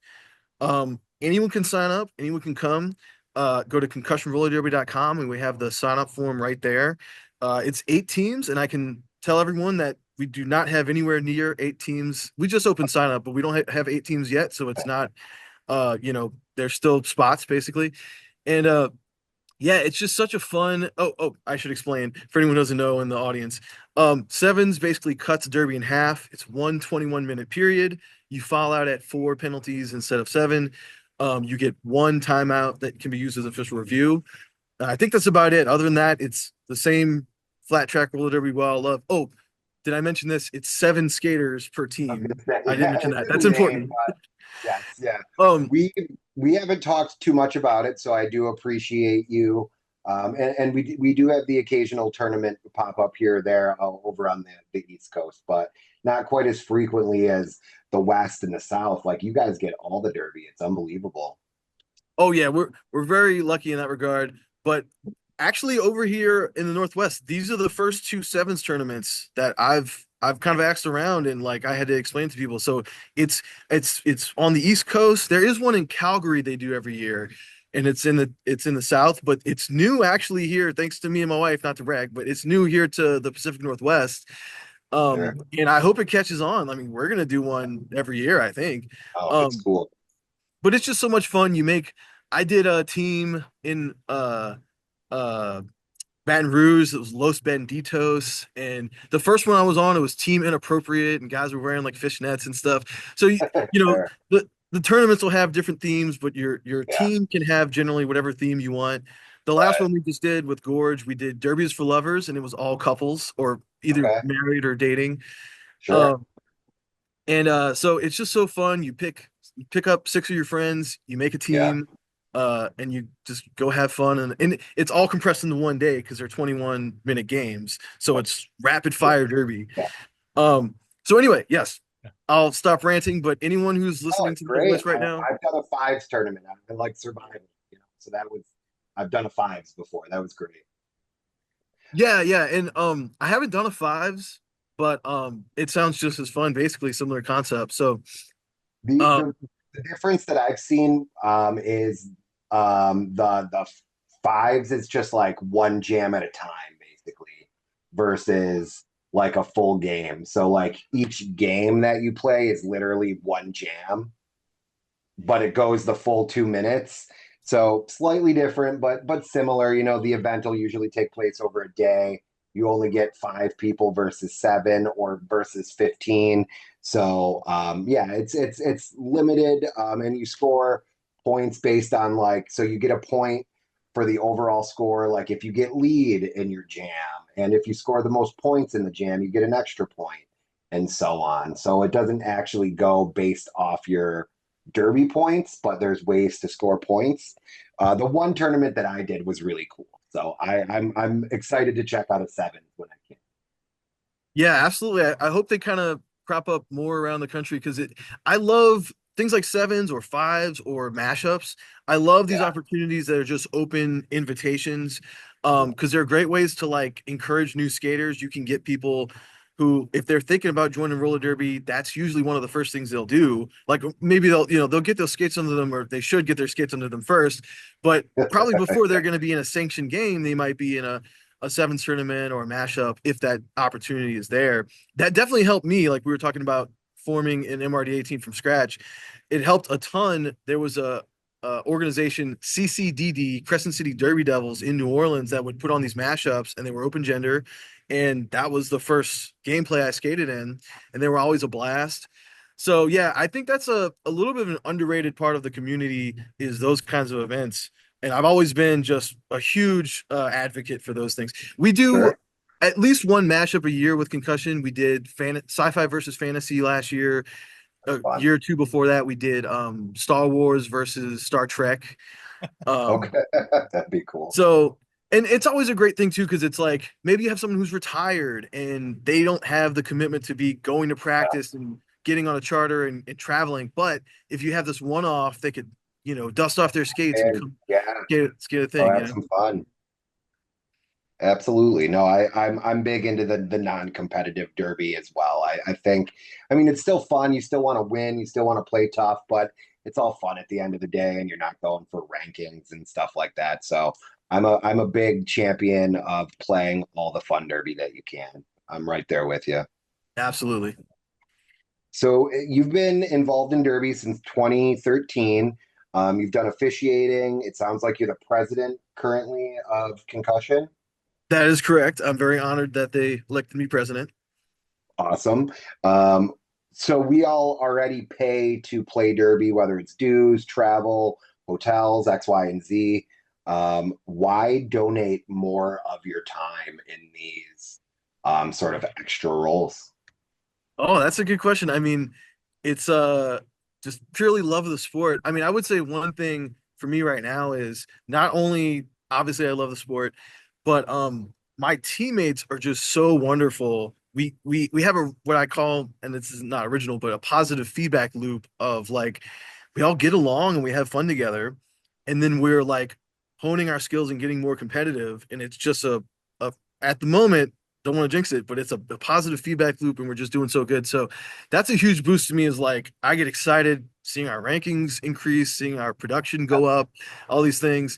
Anyone can sign up, anyone can come. Go to concussionrollerderby.com and we have the sign up form right there. It's 8 teams, and I can tell everyone that we do not have anywhere near 8 teams. We just opened sign up, but we don't have 8 teams yet, so it's not. There's still spots basically, and yeah, it's just such a fun. Oh, I should explain for anyone who doesn't know in the audience. Sevens basically cuts Derby in half. It's one 21-minute period. You foul out at 4 penalties instead of 7. You get one timeout that can be used as official review. I think that's about it. Other than that, it's the same flat track roller derby we all love. Oh, did I mention this? It's 7 skaters per I was team. gonna say, I didn't yeah, mention it's that. in the That's name, important. but yes, yeah. Um, We haven't talked too much about it, so I do appreciate you. And we do have the occasional tournament pop up here or there over on the East Coast, but not quite as frequently as the West and the South. Like you guys get all the Derby. It's unbelievable. Oh yeah, we're very lucky in that regard. But actually, over here in the Northwest, these are the first two sevens tournaments that I've kind of asked around and like I had to explain to people. So it's on the East Coast. There is one in Calgary they do every year, and it's in the South, but it's new actually here, thanks to me and my wife, not to brag, but it's new here to the Pacific Northwest. Sure. And I hope it catches on. I mean, we're gonna do one every year, I think. Oh, it's Um, cool. but it's just so much fun. I did a team in uh Baton Rouge. It was Los Benditos, and the first one I was on, it was team inappropriate, and guys were wearing like fishnets and stuff. So you know Sure. the tournaments will have different themes, but your Yeah. team can have generally whatever theme you want. The last Right. one we just did with Gorge, we did Derbies for Lovers, and it was all couples or either Okay. married or dating. Sure. Um, and so it's just so fun. You pick up 6 of your friends, you make a Yeah. team, and you just go have fun. And it's all compressed into one day because they're 21-minute games. So it's rapid fire derby. Yeah. Um, so anyway, yes, I'll stop ranting, but anyone who's Oh, listening it's to the great. voice right now, I've done a fives tournament. I like survival, so I've done a fives before. That was great. yeah, yeah. And I haven't done a fives, but it sounds just as fun, basically similar concept. So The um the, the difference that I've seen is the fives is just like one jam at a time, basically, versus like a full game. So like each game that you play is literally one jam, but it goes the full 2 minutes. So slightly different, but similar. The event will usually take place over a day. You only get 5 people versus 7 or versus 15. So yeah, it's limited, and you score points based on like so you get a point for the overall score. Like if you get lead in your jam, and if you score the most points in the jam, you get an extra point, and so on. So it doesn't actually go based off your derby points, but there's ways to score points. The one tournament that I did was really cool, so I'm excited to check out a seven when I can. yeah, absolutely. I hope they kind of crop up more around the country because I love things like sevens or fives or mashups. I love these Yeah. opportunities that are just open invitations because they're great ways to like encourage new skaters. You can get people who, if they're thinking about joining roller derby, that's usually one of the first things they'll do. Like maybe they'll get those skates under them, or they should get their skates under them first. But probably before they're going to be in a sanctioned game, they might be in a sevens tournament or a mashup if that opportunity is there. That definitely helped me. Like we were talking about forming an MRDA team from scratch. It helped a ton. There was a organization, CCDD, Crescent City Derby Devils in New Orleans, that would put on these mashups, and they were open gender. And that was the first gameplay I skated in, and they were always a blast. So yeah, I think that's a little bit of an underrated part of the community is those kinds of events. And I've always been just a huge advocate for those things. We do Sure. at least one mashup a year with Concussion. We did sci-fi versus fantasy last year. A Fun. year or two before that, we did Star Wars versus Star Trek. Um, Okay. That'd be cool. so, and it's always a great thing too, because it's like maybe you have someone who's retired and they don't have the commitment to be going to practice and getting on a charter and traveling. But if you have this one off, they could, dust off their skates and And come yeah, skate a I'll thing, have some fun. Absolutely. No, I'm big into the non-competitive derby as well. I think, I mean, it's still fun. You still want to win, you still want to play tough, but it's all fun at the end of the day, and you're not going for rankings and stuff like that. So I'm a big champion of playing all the fun derby that you can. I'm right there with you. Absolutely. So you've been involved in derby since 2013. You've done officiating. It sounds like you're the president currently of Concussion. That is correct. I'm very honored that they elected me president. Awesome. Um, so we all already pay to play Derby, whether it's dues, travel, hotels, X, Y, and Z. Why donate more of your time in these sort of extra roles? Oh, that's a good question. I mean, it's just purely love of the sport. I mean, I would say one thing for me right now is not only obviously I love the sport, but my teammates are just so wonderful. We have a what I call, and this is not original, but a positive feedback loop of like we all get along and we have fun together, and then we're like honing our skills and getting more competitive, and it's just a at the moment don't want to jinx it, but it's a positive feedback loop and we're just doing so good. So that's a huge boost to me is like I get excited seeing our rankings increase, seeing our production go up, all these things.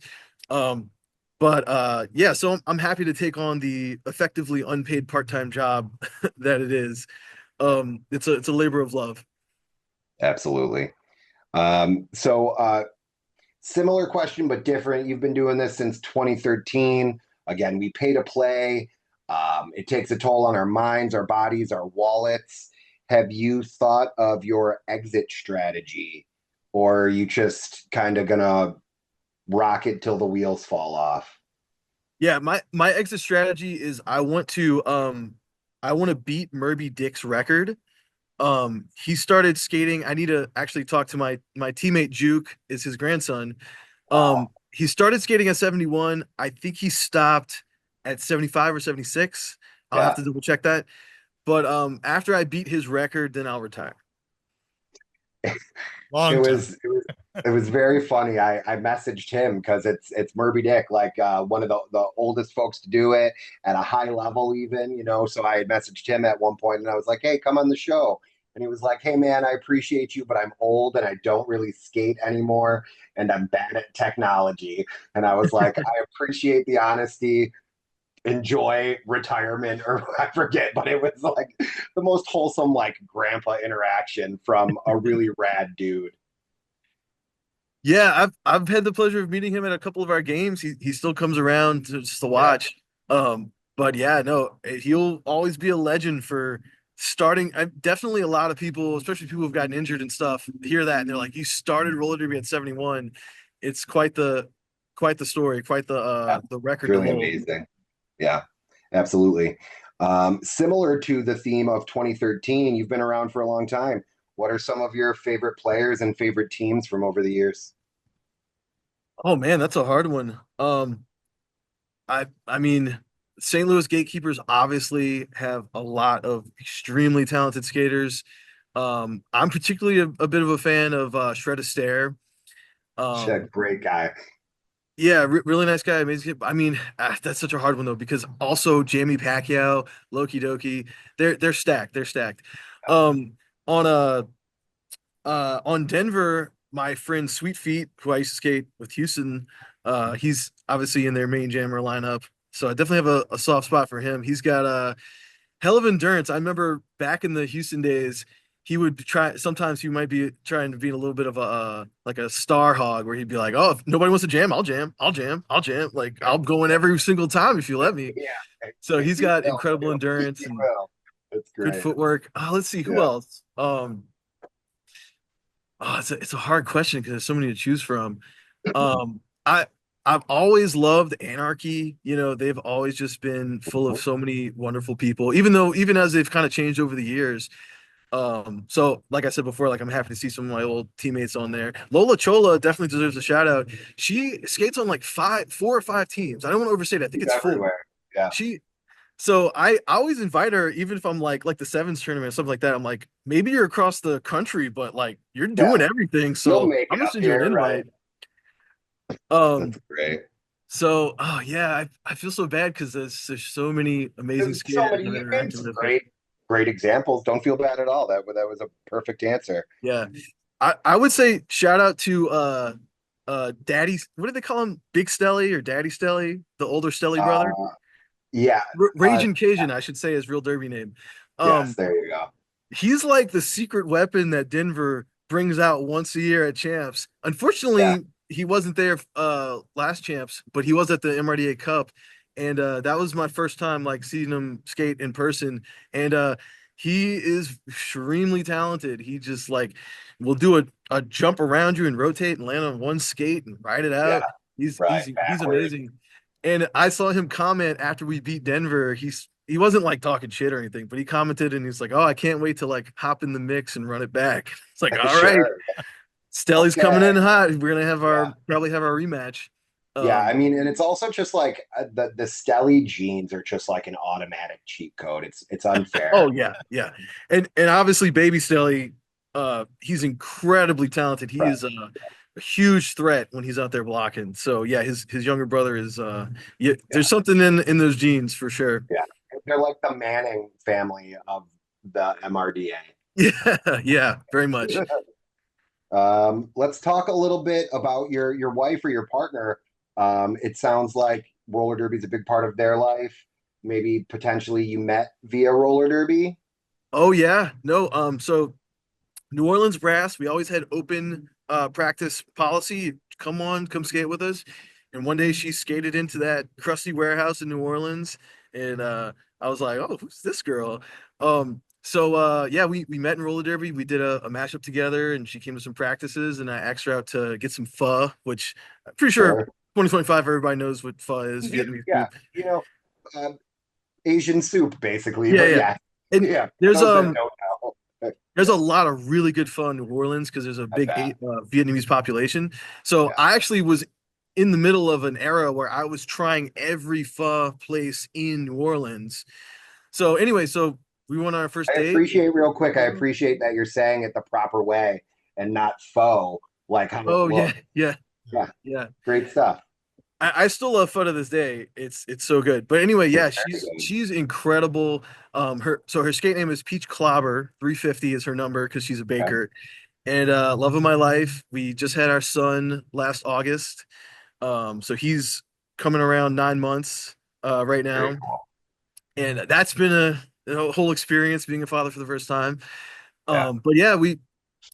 Um, but yeah, so I'm happy to take on the effectively unpaid part-time job that it is. It's a labor of love. Absolutely. Similar question, but different. You've been doing this since 2013. Again, we pay to play. It takes a toll on our minds, our bodies, our wallets. Have you thought of your exit strategy, or are you just kind of gonna rock it till the wheels fall off? Yeah, my exit strategy is I want to beat Murby Dick's record. He started skating. I need to actually talk to my teammate Juke, is his grandson. Wow. He started skating at 71. I think he stopped at 75 or 76. I'll have Yeah. to double check that. But after I beat his record, then I'll retire. It Long time. was it was it was very funny. I messaged him because it's Moby Dick, like one of the oldest folks to do it at a high level, even, you know. So I had messaged him at one point and I was like, "Hey, come on the show." And he was like, "Hey man, I appreciate you, but I'm old and I don't really skate anymore and I'm bad at technology." And I was like, "I appreciate the honesty. Enjoy retirement," or I forget, but it was like the most wholesome like grandpa interaction from a really rad dude. Yeah, I've had the pleasure of meeting him at a couple of our games. He still comes around to, just to Yeah. watch. But yeah, no, he'll always be a legend for starting. Definitely a lot of people, especially people who've gotten injured and stuff, hear that and they're like, "You started roller derby at 71." It's quite the story, quite Yeah, the it's record to really hold. amazing. Yeah, absolutely. Similar to the theme of 2013, you've been around for a long time. What are some of your favorite players and favorite teams from over the years? Oh man, that's a hard one. I mean, St. Louis Gatekeepers obviously have a lot of extremely talented skaters. I'm particularly a bit of a fan of Shred Astaire. Um, Great guy. yeah, really nice guy, amazing. I mean, that's such a hard one though because also Jamie Pacquiao, Loki Doki, they're stacked. They're stacked. Um, on on Denver, my friend Sweet Feet, who I used to skate with Houston, he's obviously in their main jammer lineup. So I definitely have a soft spot for him. He's got a hell of endurance. I remember back in the Houston days, he would try. Sometimes he might be trying to be a little bit of a like a star hog, where he'd be like, "Oh, if nobody wants to jam, I'll jam, I'll jam, I'll jam. Like I'll go in every single time if you let me." Yeah, So if he's you got will, incredible if endurance you and will. That's good great. footwork. Let's see who Yeah. else. It's a hard question because there's so many to choose from. Um, I I've always loved Anarchy. You know, they've always just been full of so many wonderful people, even as they've kind of changed over the years. So like I said before, like I'm happy to see some of my old teammates on there. Lola Chola definitely deserves a shout out. She skates on like four or five teams. I don't want to overstate it. I think He's it's four. everywhere. Yeah. She so I always invite her, even if I'm like the sevens tournament or something like that. I'm like, maybe you're across the country, but like you're Yeah. doing everything. You'll So make I'm it gonna up send you an here, right? invite. Um, That's great. so oh yeah, I feel so bad because there's so many amazing There's so skaters many, I've you gave interacted some with. great examples. Don't feel bad at all. That was a perfect answer. Yeah. I would say shout out to Daddy, what do they call him? Big Stelly or Daddy Stelly, the older Stelly brother. Uh, yeah. Uh, Raging Cajun, I should say his real derby name. yes, Um, there you go. he's like the secret weapon that Denver brings out once a year at champs. Yeah. Unfortunately, he wasn't there last champs, but he was at the MRDA Cup. And that was my first time like seeing him skate in person. And he is extremely talented. He just like will do a jump around you and rotate and land on one skate and ride it Yeah. out. He's Right. he's he's Backward. amazing. And I saw him comment after we beat Denver. He wasn't like talking shit or anything, but he commented and he's like, "Oh, I can't wait to like hop in the mix and run it back." It's like, "All right, Sure. Stelly's coming Okay. in hot. We're gonna have Yeah. our probably have our rematch." Yeah, I Um, mean, and it's also just like the Stelly genes are just like an automatic cheat code. It's unfair. oh yeah, yeah, and obviously Baby Stelly, he's incredibly talented. He Right. is a huge threat when he's out there blocking. So yeah, his younger brother is yeah. Yeah, There's something in those genes for sure. yeah. They're like the Manning family of the MRDA. Yeah, yeah, very much. Let's talk a little bit about your wife or your partner. It sounds like roller derby is a big part of their life. Maybe potentially you met via roller derby. Oh yeah, no. So New Orleans Brass, we always had open practice policy. Come on, come skate with us. And one day she skated into that crusty warehouse in New Orleans, and I was like, "Oh, who's this girl?" Yeah, we met in roller derby. We did a mashup together, and she came to some practices, and I asked her out to get some pho, which I'm pretty sure Sure. 2025 everybody knows what pho is, Vietnamese Yeah, food. you know, um, Asian soup basically. Yeah, But yeah. yeah, And yeah. For there's those that don't know, there's yeah, a lot of really good fun in New Orleans because there's a I big bet. Vietnamese population. So Yeah, I actually was in the middle of an era where I was trying every pho place in New Orleans. So anyway, so we went on our first I date. appreciate real quick. I appreciate that you're saying it the proper way and not faux, like how it Oh yeah, looks. yeah, Yeah, yeah. great stuff. I still love pho to this day. It's so good. But anyway, Very yeah, good. she's incredible. Her skate name is Peach Clobber. 350 is her number because she's a Okay, baker. And love of my life. We just had our son last August. So he's coming around 9 months right very now, cool. and that's been a whole experience being a father for the first time. Yeah, But yeah, we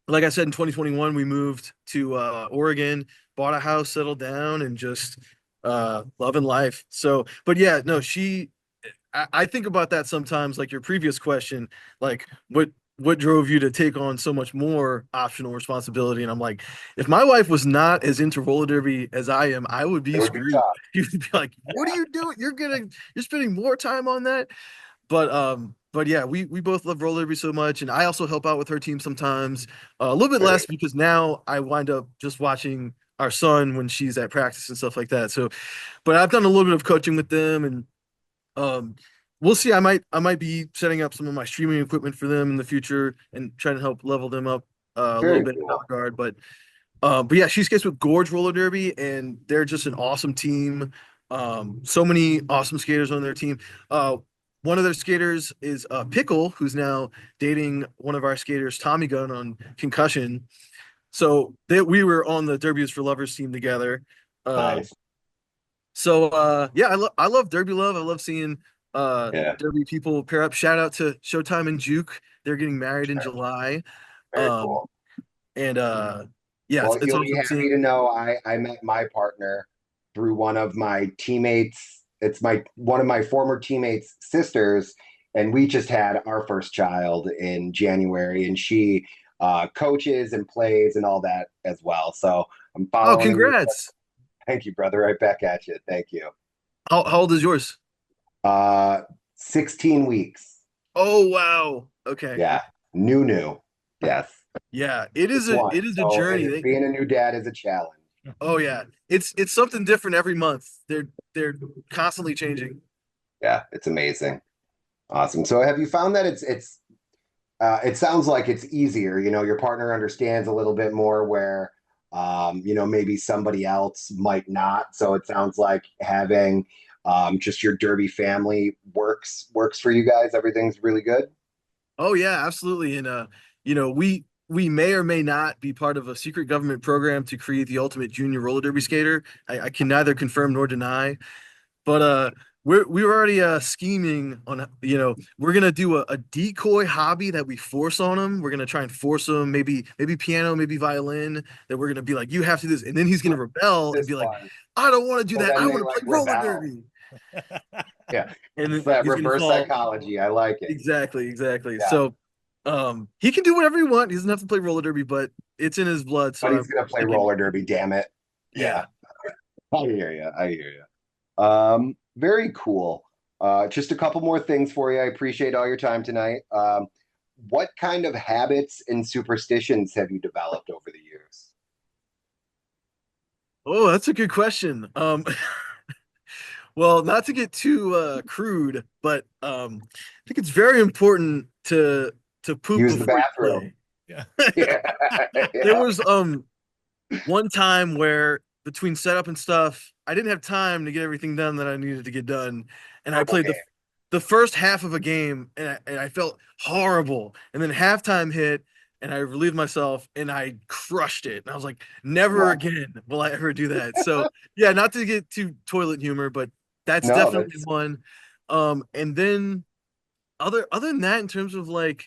like I said in 2021 we moved to Oregon, bought a house, settled down, and just loving life. So, but yeah, no, I think about that sometimes, like your previous question, like what drove you to take on so much more optional responsibility? And I'm like, if my wife was not as into roller derby as I am, I would it be would be screwed. tough. You'd be like, what are you doing? You're spending more time on that. But yeah, we both love roller derby so much, and I also help out with her team sometimes. A little bit less Very, because now I wind up just watching our son when she's at practice and stuff like that. So, but I've done a little bit of coaching with them, and Um, we'll see. I might be setting up some of my streaming equipment for them in the future and trying to help level them up a little Very bit in that cool. regard. But yeah, she skates with Gorge Roller Derby, and they're just an awesome team. So many awesome skaters on their team. One of their skaters is Pickle, who's now dating one of our skaters, Tommy Gunn, on Concussion. So we were on the Derby for Lovers team together. Uh, Nice. yeah, I love Derby Love. I love seeing Yeah. Derby people pair up. Shout out to Showtime and Juke. They're getting married in July. Very Um, cool. and yeah, Well, it's you'll be awesome happy seeing. to know I met my partner through one of my teammates. It's my one of my former teammates' sisters, and we just had our first child in January, and she coaches and plays and all that as well. So I'm Oh, following in your. congrats. Thank you, brother. Right back at you. Thank you. How old is yours? Uh, 16 weeks. Oh, wow. Okay. Yeah, new. Yes, Yeah, it is just a one. it is a So journey. being a new dad is a challenge. Oh yeah. It's something different every month. They're constantly changing. Yeah, it's amazing. Awesome. So have you found that it sounds like it's easier, your partner understands a little bit more where maybe somebody else might not. So it sounds like having just your derby family works for you guys. Everything's really good. Oh yeah, absolutely. And we may or may not be part of a secret government program to create the ultimate junior roller derby skater. I can neither confirm nor deny. But we're already scheming on, we're gonna do a decoy hobby that we force on him. We're gonna try and force him, maybe piano, maybe violin, that we're gonna be like, you have to do this, and then he's gonna rebel and This be like, one. I don't want to do So that. then I they want to like play roller rebel. derby. Yeah. And It's then that he's gonna reverse fall. psychology. I like it. Exactly. Yeah. So he can do whatever he wants. He doesn't have to play roller derby, but it's in his blood. So But I'm he's gonna play thinking, roller derby, damn it. yeah. Yeah. I hear you. I hear you. Very cool. Just a couple more things for you. I appreciate all your time tonight. What kind of habits and superstitions have you developed over the years? Oh, that's a good question. Well, not to get too crude, but I think it's very important to poop Use the before you bathroom. play. Yeah. Yeah. There Yeah. was one time where between setup and stuff, I didn't have time to get everything done that I needed to get done, and I Purple played game. the first half of a game, and I felt horrible. And then halftime hit, and I relieved myself, and I crushed it. And I was like, never Well, again will I ever do that. So yeah, not to get too toilet humor, but that's no, definitely that's one. And then other than that, in terms of like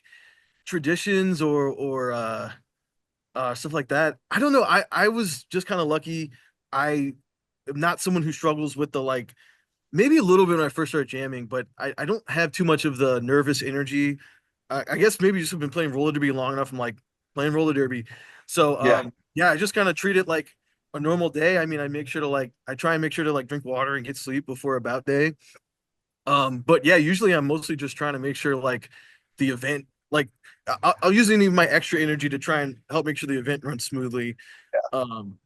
traditions or stuff like that. I don't know. I was just kind of lucky. I am not someone who struggles with the like maybe a little bit when I first started jamming, but I don't have too much of the nervous energy. I guess maybe just have been playing roller derby long enough. I'm like playing roller derby. So yeah. yeah, I just kind of treat it like a normal day. I mean, I try and make sure to like drink water and get sleep before a bout day. But yeah, usually I'm mostly just trying to make sure like the event, like I'll use any of my extra energy to try and help make sure the event runs smoothly. Um,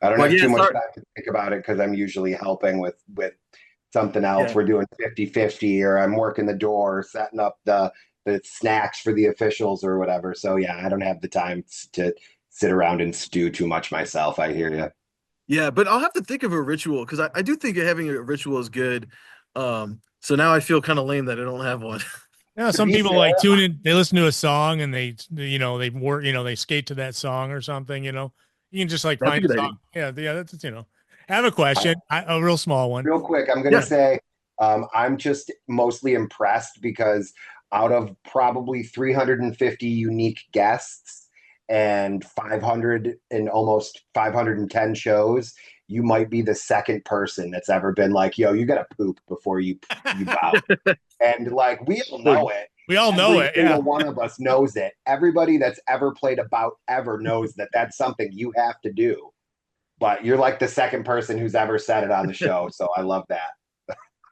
I don't but have yeah, too much start time to think about it because I'm usually helping with something else. yeah, We're doing 50-50, or I'm working the door, setting up the snacks for the officials or whatever. So yeah, I don't have the time to sit around and stew too much myself. I hear you. yeah. But I'll have to think of a ritual because I do think having a ritual is good. So now I feel kind of lame that I don't have one. Yeah, To some be people fair, like tune in, they listen to a song and they work, they skate to that song or something. You can just like That's a find a good song. idea. Yeah, that's. I have a question, a real small one. real quick, I'm going to Yeah. say I'm just mostly impressed because out of probably 350 unique guests and 500 and almost 510 shows, you might be the second person that's ever been like, "Yo, you got to poop before you bow." And like we all know it. We all know Every it. Yeah. single one of us knows it. Everybody that's ever played a bout ever knows that that's something you have to do. But you're like the second person who's ever said it on the show. So I love that.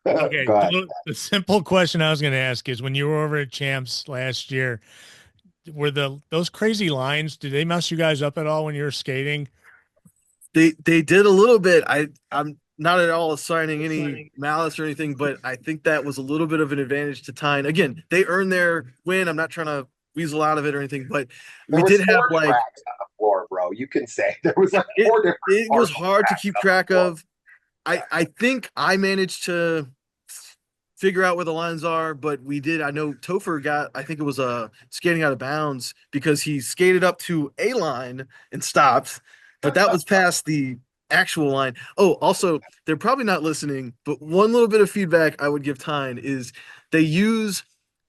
Okay. Go ahead. The simple question I was going to ask is when you were over at Champs last year, were those crazy lines, did they mess you guys up at all when you were skating? They did a little bit. I'm not at all assigning any malice or anything, but I think that was a little bit of an advantage to Tyne. Again, they earned their win. I'm not trying to weasel out of it or anything, but There we was did have four like tracks on the floor, bro. You can say there was like it. four different It was partial hard to tracks keep on the track floor. of. I think I managed to figure out where the lines are, but we did. I know Topher got, I think it was skating out of bounds because he skated up to a line and stopped, but that was past the actual line. Oh, also, they're probably not listening, but one little bit of feedback I would give Tyne is they use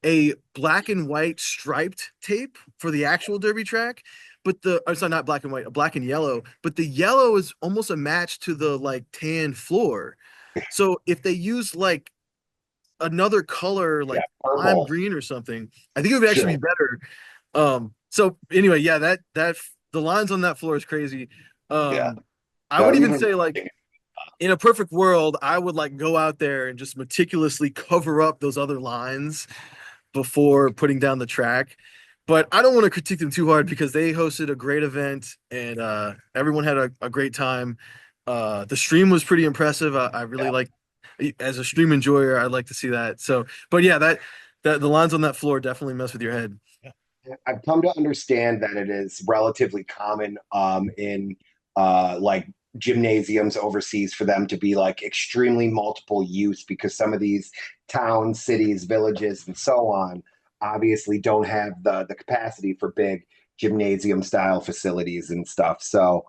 a black and white striped tape for the actual derby track, but it's not black and white, a black and yellow, but the yellow is almost a match to the like tan floor. So if they use like another color, Yeah, like lime purple. green or something, I think it would actually Sure. be better. So anyway, yeah, that the lines on that floor is crazy. Yeah. I No, would even even say like in a perfect world, I would like go out there and just meticulously cover up those other lines before putting down the track. But I don't want to critique them too hard because they hosted a great event and everyone had a great time. The stream was pretty impressive. I really like, as a stream enjoyer, I'd like to see that. So, but yeah, that the lines on that floor definitely mess with your head. I've come to understand that it is relatively common in like gymnasiums overseas for them to be like extremely multiple use because some of these towns, cities, villages, and so on obviously don't have the capacity for big gymnasium style facilities and stuff. So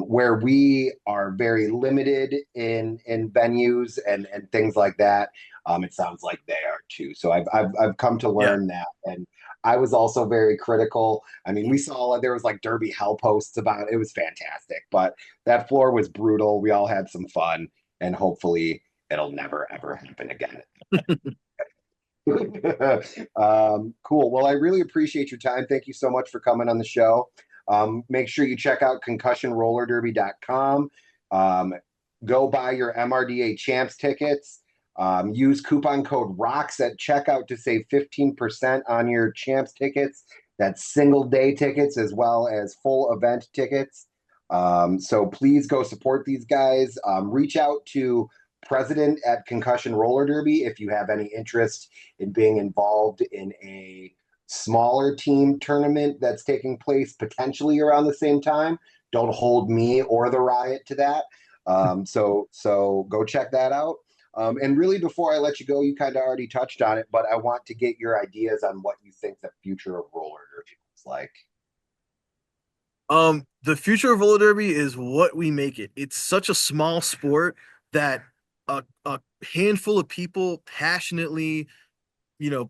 where we are very limited in venues and things like that, it sounds like they are too. So I've come to Yeah. learn that. And I was also very critical. I mean, we saw there was like Derby hell posts about it. It was fantastic, but that floor was brutal. We all had some fun, and hopefully it'll never ever happen again. Cool. Well, I really appreciate your time. Thank you so much for coming on the show. Make sure you check out concussionrollerderby.com. Go buy your MRDA champs tickets. Use coupon code ROCKS at checkout to save 15% on your champs tickets. That's single day tickets as well as full event tickets. So please go support these guys. Reach out to President at Concussion Roller Derby if you have any interest in being involved in a smaller team tournament that's taking place potentially around the same time. Don't hold me or the Riot to that. So go check that out. And really, before I let you go, you kind of already touched on it, but I want to get your ideas on what you think the future of roller derby looks like. The future of roller derby is what we make it. It's such a small sport that a handful of people passionately,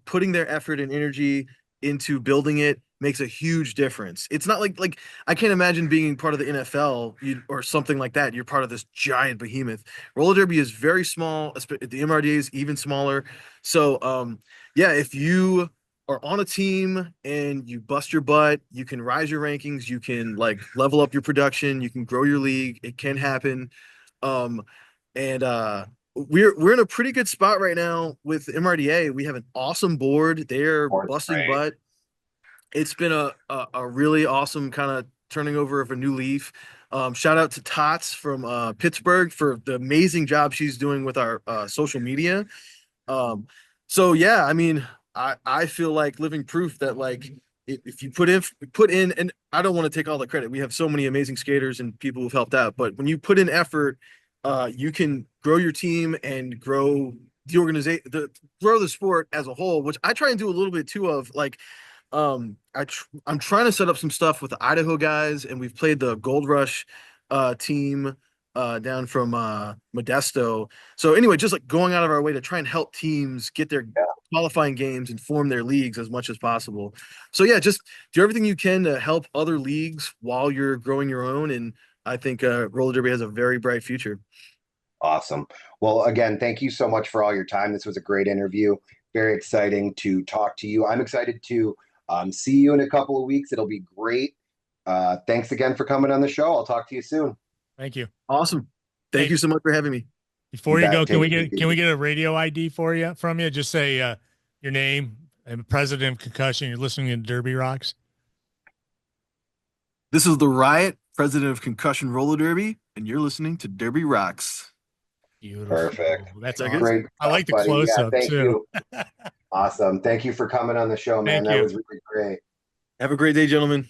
putting their effort and energy into building it makes a huge difference. It's not like I can't imagine being part of the NFL or something like that. You're part of this giant behemoth. Roller derby is very small. The MRDA is even smaller. So, yeah, if you are on a team and you bust your butt, you can rise your rankings, you can like level up your production, you can grow your league. It can happen. Um, and we're in a pretty good spot right now with MRDA. We have an awesome board. They're Or it's busting great. butt. It's been a really awesome kind of turning over of a new leaf. Shout out to Tots from Pittsburgh for the amazing job she's doing with our social media. Um, so yeah, I mean, I feel like living proof that like if you put in, and I don't want to take all the credit. We have so many amazing skaters and people who've helped out, but when you put in effort, you can grow your team and grow the organization, grow the sport as a whole, which I try and do a little bit too of like I'm trying to set up some stuff with the Idaho guys, and we've played the Gold Rush team down from Modesto. So anyway, just like going out of our way to try and help teams get their Yeah, qualifying games and form their leagues as much as possible. So yeah, just do everything you can to help other leagues while you're growing your own. And I think roller derby has a very bright future. awesome. Well, again, thank you so much for all your time. This was a great interview. Very exciting to talk to you. I'm excited to see you in a couple of weeks. It'll be great. Thanks again for coming on the show. I'll talk to you soon. Thank you. Awesome. Thank Hey, you so much for having me. before You you bet. go, can Take we it get easy. a radio ID for you from you? Just say your name and President of Concussion. You're listening to Derby Rocks. This is the Riot, president of Concussion Roller Derby, and you're listening to Derby Rocks. Beautiful. Perfect. That's Is that awesome. good? Great I like the stuff, buddy. close Yeah, up thank too. you. Awesome. Thank you for coming on the show, man. Thank That you. was really great. Have a great day, gentlemen.